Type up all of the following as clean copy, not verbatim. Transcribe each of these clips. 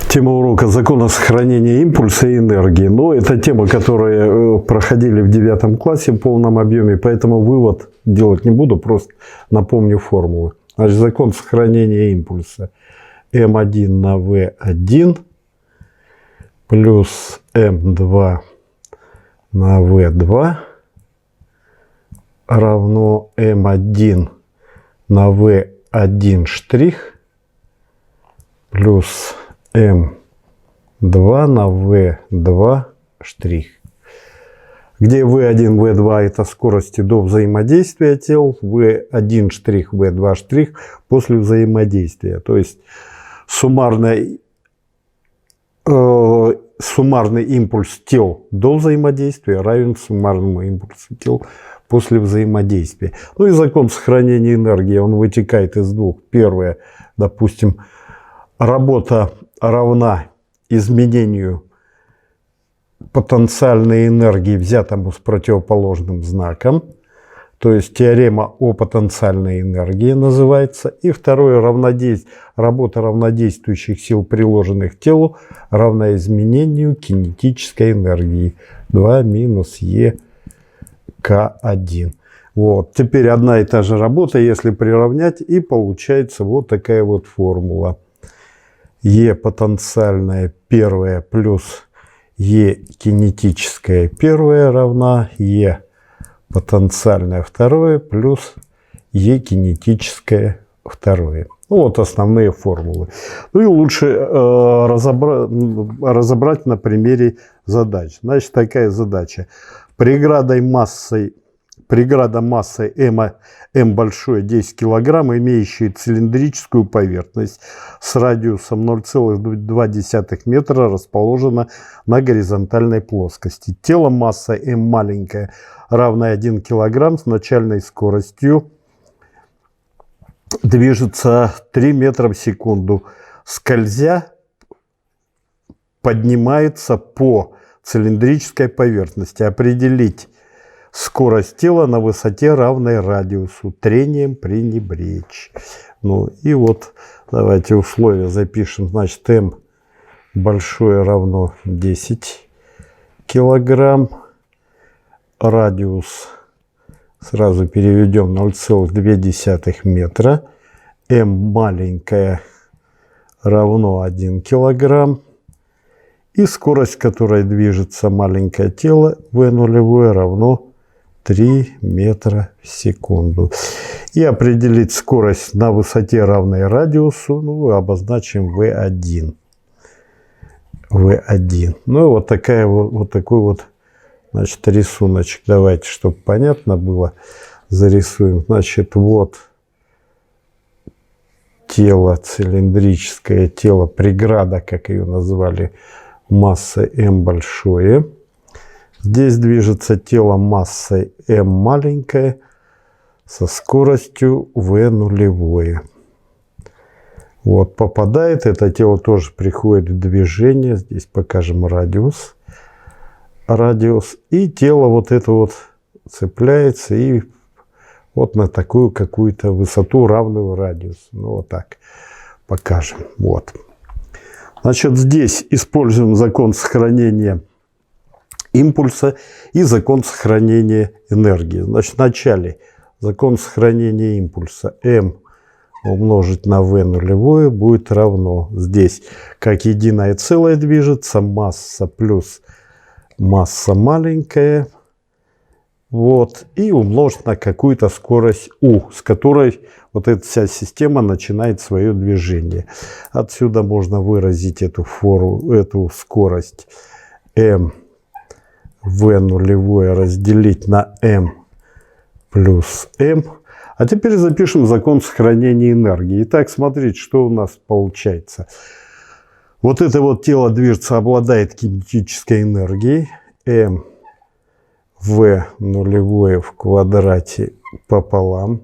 Тема урока «Законы сохранения импульса и энергии». Но это тема, которую проходили в 9 классе в полном объеме, поэтому вывод делать не буду, просто напомню формулы. Значит, закон сохранения импульса. М1 на В1 плюс М2 на В2 равно М1 на В1 штрих плюс М2 на В2 штрих, где В1, В2 это скорости до взаимодействия тел, В1 штрих, В2 штрих после взаимодействия. То есть суммарный импульс тел до взаимодействия равен суммарному импульсу тел после взаимодействия. Ну и закон сохранения энергии, он вытекает из двух. Первое, допустим, работа равна изменению потенциальной энергии, взятому с противоположным знаком. То есть теорема о потенциальной энергии называется. И второе, работа равнодействующих сил, приложенных к телу, равна изменению кинетической энергии. 2 минус ЕК1. Вот. Теперь одна и та же работа, если приравнять, и получается вот такая вот формула. Е потенциальная первая плюс Е кинетическая первая равна Е потенциальное второе плюс Е кинетическое второе. Ну, вот основные формулы. Ну и лучше разобрать на примере задач. Значит, такая задача. Преграда массой М большое 10 кг, имеющая цилиндрическую поверхность с радиусом 0,2 метра, расположена на горизонтальной плоскости. Тело массой М маленькое, равное 1 кг, с начальной скоростью движется 3 метра в секунду. Скользя, поднимается по цилиндрической поверхности. Определить скорость тела на высоте, равной радиусу. Трением пренебречь. Ну и вот давайте условия запишем. Значит, М большое равно 10 килограмм. Радиус сразу переведем 0,2 метра. М маленькое равно 1 килограмм. И скорость, которой движется маленькое тело, V нулевое равно 3 метра в секунду. И определить скорость на высоте, равной радиусу, ну, обозначим V1. V1. Ну, и вот такой вот, значит, рисуночек. Давайте, чтобы понятно было, зарисуем. Значит, вот тело, цилиндрическое тело, преграда, как ее назвали, масса М большое. Здесь движется тело массой М маленькое со скоростью V нулевое. Вот, попадает, это тело тоже приходит в движение. Здесь покажем радиус. И тело вот это вот цепляется и вот на такую какую-то высоту, равную радиусу. Ну, вот так покажем. Вот. Значит, здесь используем закон сохранения импульса и закон сохранения энергии. Значит, вначале закон сохранения импульса М умножить на V нулевое будет равно. Здесь как единое целое движется масса плюс масса маленькая. Вот. И умножить на какую-то скорость U, с которой вот эта вся система начинает свое движение. Отсюда можно выразить эту скорость m v нулевое разделить на m плюс m. А теперь запишем закон сохранения энергии. Итак, смотрите, что у нас получается. Вот это вот тело движется, обладает кинетической энергией. m v нулевое в квадрате пополам.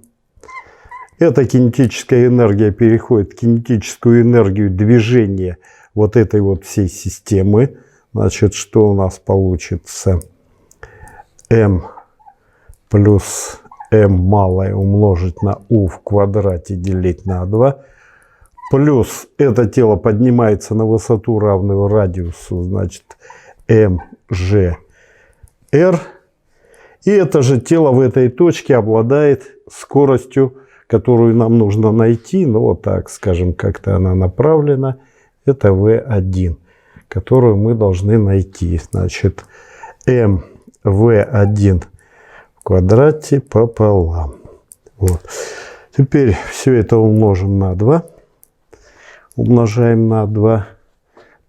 Эта кинетическая энергия переходит в кинетическую энергию движения вот этой вот всей системы. Значит, что у нас получится? m плюс m малое умножить на u в квадрате делить на 2 плюс это тело поднимается на высоту, равную радиусу, значит, mgr. И это же тело в этой точке обладает скоростью, которую нам нужно найти. Ну, вот так, скажем, как-то она направлена. Это v1, которую мы должны найти. Значит, mv1 в квадрате пополам. Вот. Теперь все это умножим на 2. Умножаем на 2.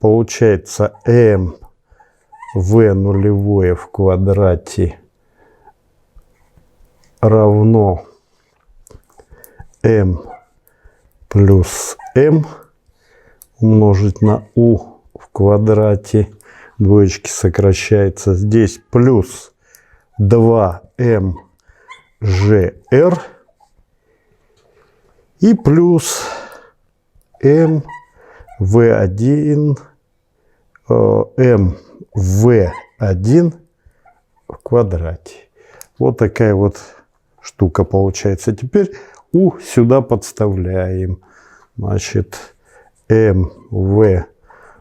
Получается mv нулевое в квадрате равно m плюс m умножить на u в квадрате. Двоечки сокращается. Здесь плюс 2mgr и плюс mv1 mv1 в квадрате. Вот такая вот штука получается. Теперь u сюда подставляем. Значит, mv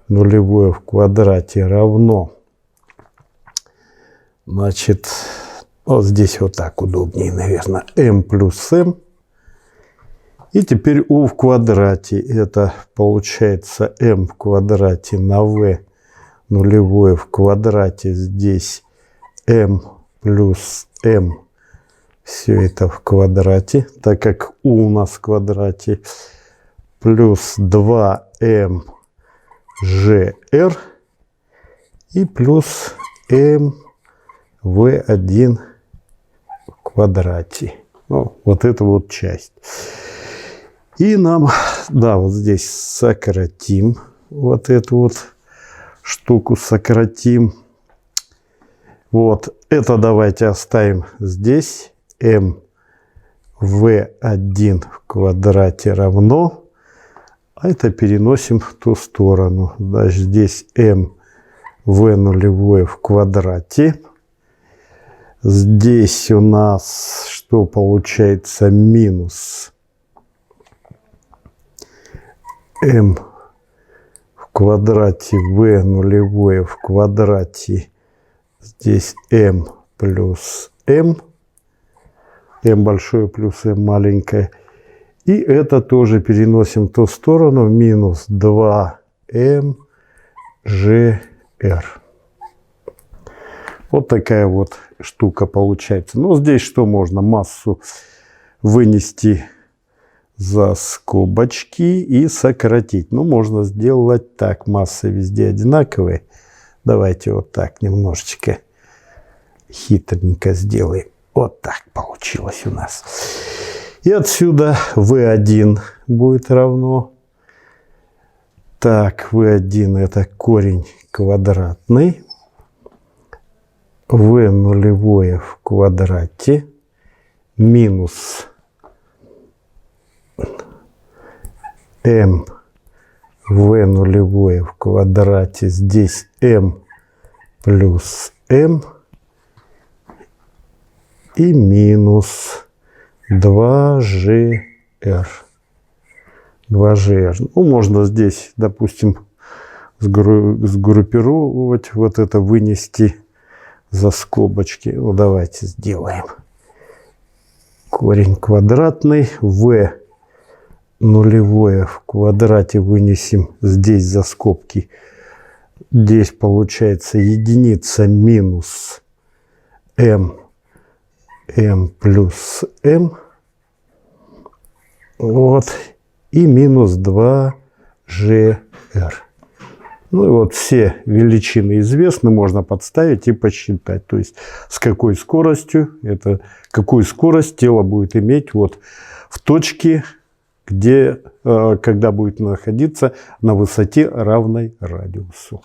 нулевое в квадрате равно, значит, вот здесь вот так удобнее, наверное, m плюс m. И теперь u в квадрате. Это получается m в квадрате на v нулевое в квадрате. Здесь m плюс m. Все это в квадрате, так как u у нас в квадрате. Плюс 2mgr и плюс mv1 в квадрате. Ну, вот эта вот часть. И нам, да, вот здесь сократим. Вот эту вот штуку сократим. Вот это давайте оставим здесь. mv1 в квадрате равно. А это переносим в ту сторону. Значит, здесь mv нулевое в квадрате. Здесь у нас что получается? Минус m в квадрате v нулевое в квадрате. Здесь m плюс m. m большое плюс m маленькое. И это тоже переносим в ту сторону. Минус 2mgr. Вот такая вот штука получается. Но здесь что можно? Массу вынести за скобочки и сократить. Ну, можно сделать так. Массы везде одинаковые. Давайте вот так немножечко хитренько сделаем. Вот так получилось у нас. И отсюда v1 будет равно. Так, v1 это корень квадратный. v нулевое в квадрате минус m v нулевое в квадрате. Здесь m плюс m и минус 2gr. 2gr. Ну, можно здесь, допустим, сгруппировать, вот это вынести за скобочки. Ну, давайте сделаем. Корень квадратный. v нулевое в квадрате вынесем здесь за скобки. Здесь получается единица минус m плюс m. Вот. И минус 2gr. Ну и вот все величины известны, можно подставить и посчитать. То есть с какой скоростью, какую скорость тело будет иметь вот в точке, где, когда будет находиться на высоте равной радиусу.